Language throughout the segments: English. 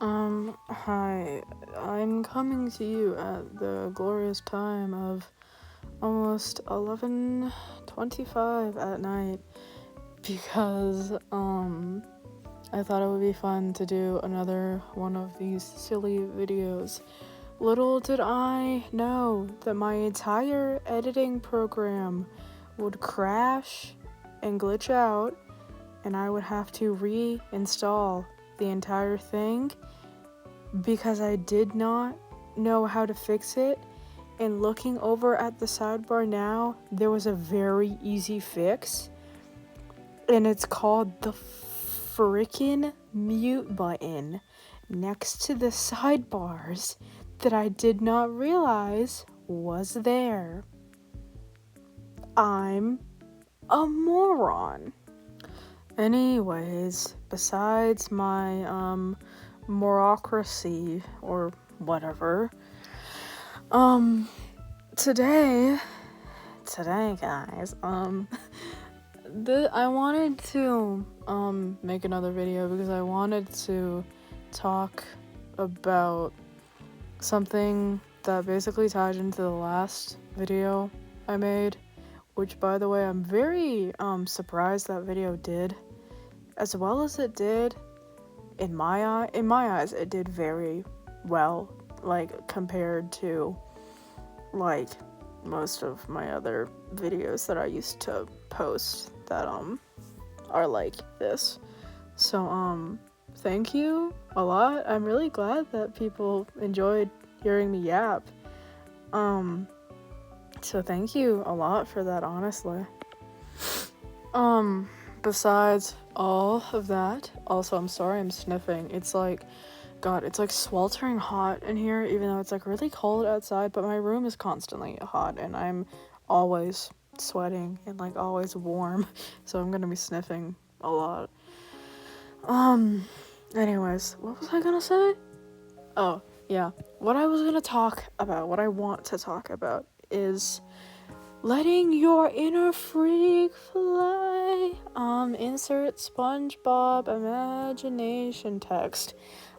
Hi. I'm coming to you at the glorious time of almost 11:25 at night because, I thought it would be fun to do another one of these silly videos. Little did I know that my entire editing program would crash and glitch out, and I would have to reinstall the entire thing because I did not know how to fix it. And looking over at the sidebar now, there was a very easy fix, and it's called the frickin' mute button next to the sidebars that I did not realize was there. I'm a moron. Anyways, besides my morocracy or whatever, today guys, I wanted to make another video because I wanted to talk about something that basically tied into the last video I made, which, by the way, I'm very surprised that video did as well as it did. In my eyes, it did very well, like, compared to, like, most of my other videos that I used to post that, are like this. So, thank you a lot. I'm really glad that people enjoyed hearing me yap. So thank you a lot for that, honestly. Besides all of that, also, I'm sorry I'm sniffing. It's like, God, it's like sweltering hot in here, even though it's like really cold outside, but my room is constantly hot and I'm always sweating and like always warm, so I'm gonna be sniffing a lot. Anyways, what was I gonna say? Oh, yeah. What I was gonna talk about, what I want to talk about is letting your inner freak fly. Insert SpongeBob imagination text.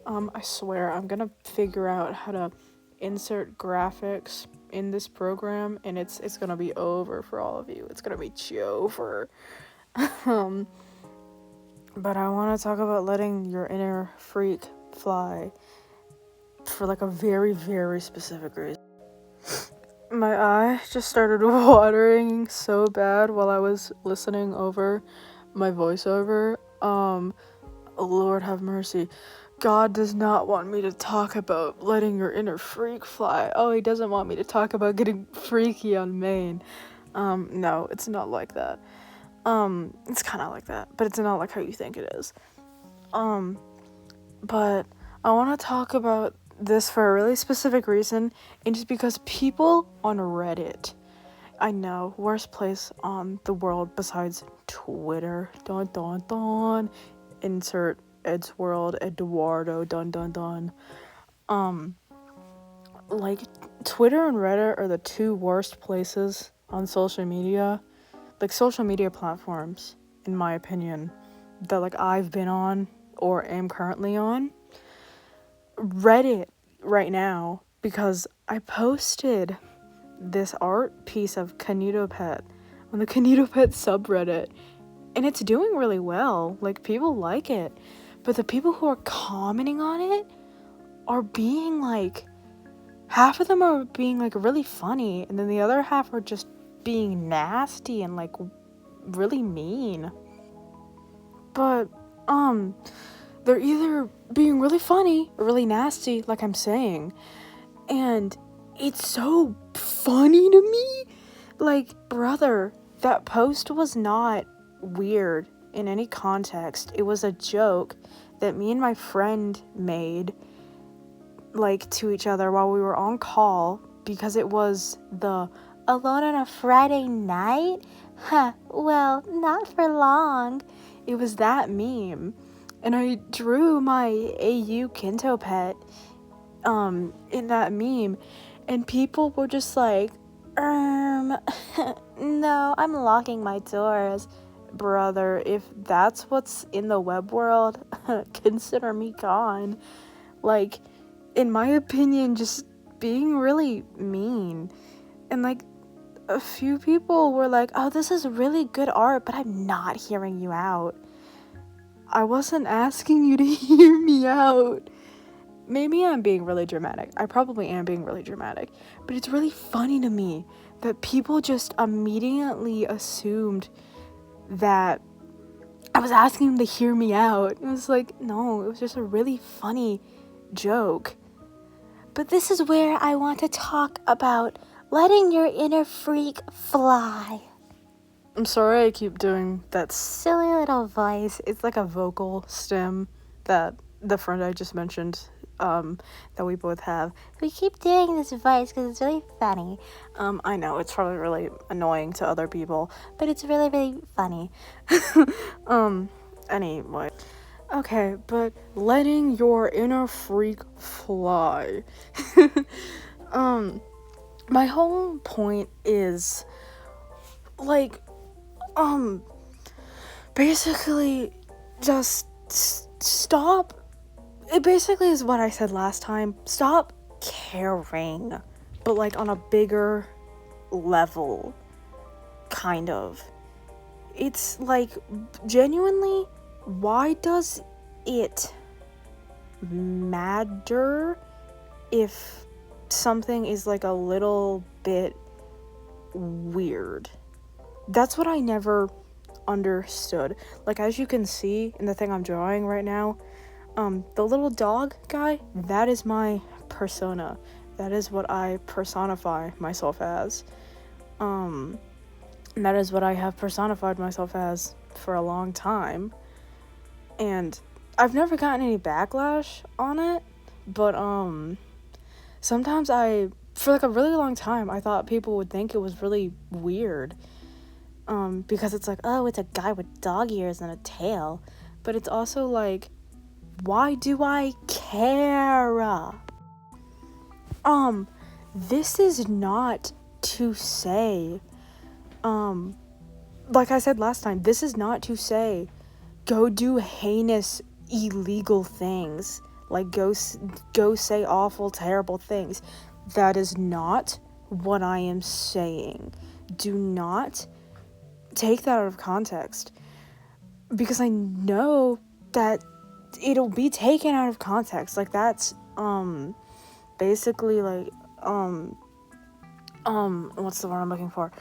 I swear I'm gonna figure out how to insert graphics in this program, and it's gonna be over for all of you. It's gonna be over. But I want to talk about letting your inner freak fly for like a very, very specific reason. My eye just started watering so bad while I was listening over my voiceover. Lord have mercy. God does not want me to talk about letting your inner freak fly. Oh, he doesn't want me to talk about getting freaky on Maine. No, it's not like that. It's kind of like that, but it's not like how you think it is. But I want to talk about this for a really specific reason, and just because people on Reddit, I know, worst place on the world besides Twitter, dun dun dun, insert Ed's world, Eduardo, dun dun dun, like, Twitter and Reddit are the two worst places on social media, like, social media platforms, in my opinion, that, like, I've been on or am currently on. Reddit right now, because I posted this art piece of Canuto Pet on the Canuto Pet subreddit, and it's doing really well. Like, people like it, but the people who are commenting on it are being like, half of them are being like really funny, and then the other half are just being nasty and like really mean. But they're either being really funny or really nasty, like I'm saying, and it's so funny to me. Like, brother, that post was not weird in any context. It was a joke that me and my friend made, like, to each other while we were on call, because it was the alone on a Friday night? Huh, well, not for long. It was that meme. And I drew my AU Kinto Pet in that meme, and people were just like, no, I'm locking my doors. Brother, if that's what's in the web world, consider me gone. like, in my opinion, just being really mean. And like, a few people were like, oh, this is really good art, but I'm not hearing you out. I wasn't asking you to hear me out. Maybe I'm being really dramatic. I probably am being really dramatic. But it's really funny to me that people just immediately assumed that I was asking them to hear me out. It was like, no, it was just a really funny joke. But this is where I want to talk about letting your inner freak fly. I'm sorry I keep doing that silly little voice. It's like a vocal stem that the friend I just mentioned, that we both have. We keep doing this voice because it's really funny. I know, it's probably really annoying to other people, but it's really, really funny. Anyway. Okay, but letting your inner freak fly. My whole point is, like, basically, just stop. It basically is what I said last time. Stop caring, but like on a bigger level, kind of. It's like, genuinely, why does it matter if something is like a little bit weird? That's what I never understood. Like, as you can see in the thing I'm drawing right now, the little dog guy, that is my persona. That is what I personify myself as. And that is what I have personified myself as for a long time. And I've never gotten any backlash on it, but sometimes for like a really long time, I thought people would think it was really weird. Because it's like, oh, it's a guy with dog ears and a tail. But it's also like, why do I care? This is not to say, like I said last time, this is not to say, go do heinous, illegal things. Like, go say awful, terrible things. That is not what I am saying. Do not take that out of context. Because I know that it'll be taken out of context. Like, that's, basically, like, what's the word I'm looking for?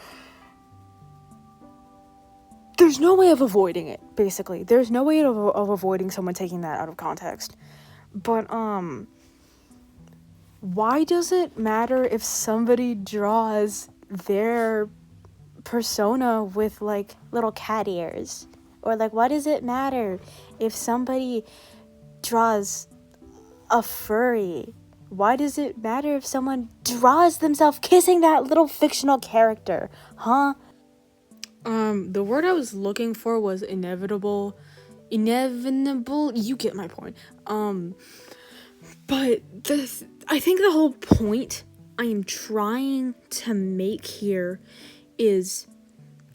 There's no way of avoiding it, basically. There's no way of avoiding someone taking that out of context. But, why does it matter if somebody draws their persona with, like, little cat ears? Or, like, why does it matter if somebody draws a furry? Why does it matter if someone draws themselves kissing that little fictional character? Huh? The word I was looking for was inevitable. Inevitable, you get my point. But I think the whole point I am trying to make here is,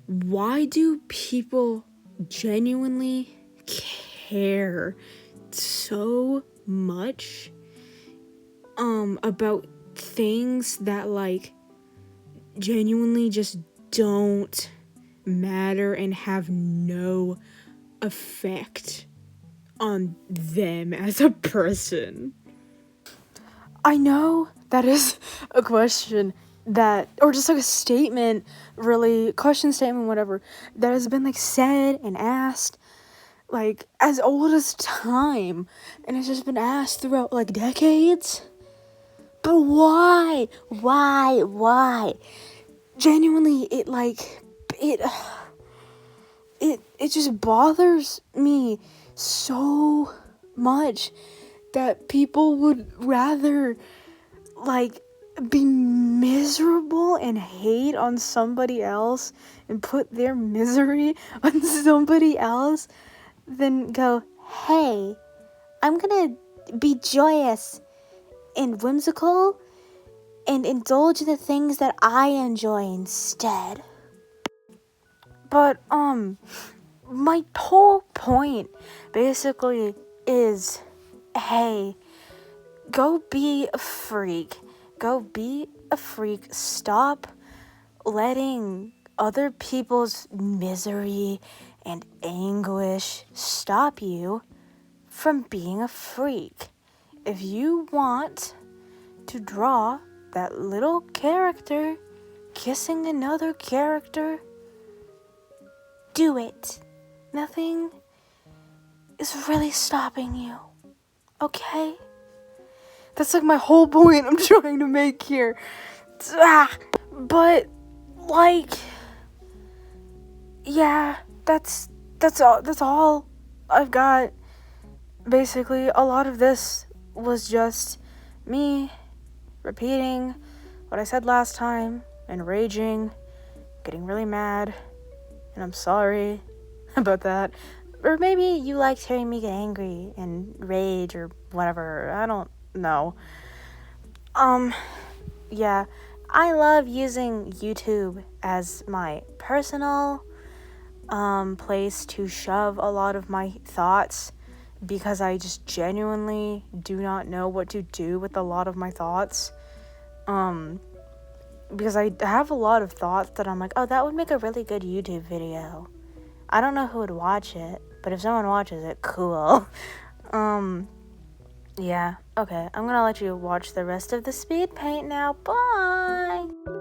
why do people genuinely care so much about things that, like, genuinely just don't matter and have no effect on them as a person? I know that is a question that, or just like a statement, really, question, statement, whatever, that has been, like, said and asked, like, as old as time, and it's just been asked throughout, like, decades. But why? Genuinely, it, like, it just bothers me so much that people would rather, like, be miserable and hate on somebody else and put their misery on somebody else than go, hey, I'm gonna be joyous and whimsical and indulge in the things that I enjoy instead. But, my whole point basically is, hey, go be a freak. Go be a freak. Stop letting other people's misery and anguish stop you from being a freak. If you want to draw that little character kissing another character, do it. Nothing is really stopping you. Okay? That's like my whole point I'm trying to make here. But like, yeah, that's all I've got. Basically, a lot of this was just me repeating what I said last time and raging, getting really mad, and I'm sorry about that. Or maybe you liked hearing me get angry and rage or whatever. I don't know. Yeah, I love using YouTube as my personal place to shove a lot of my thoughts, because I just genuinely do not know what to do with a lot of my thoughts. Because I have a lot of thoughts that I'm like, oh, that would make a really good YouTube video. I don't know who would watch it, but if someone watches it, cool. Yeah, okay, I'm gonna let you watch the rest of the speed paint now. Bye!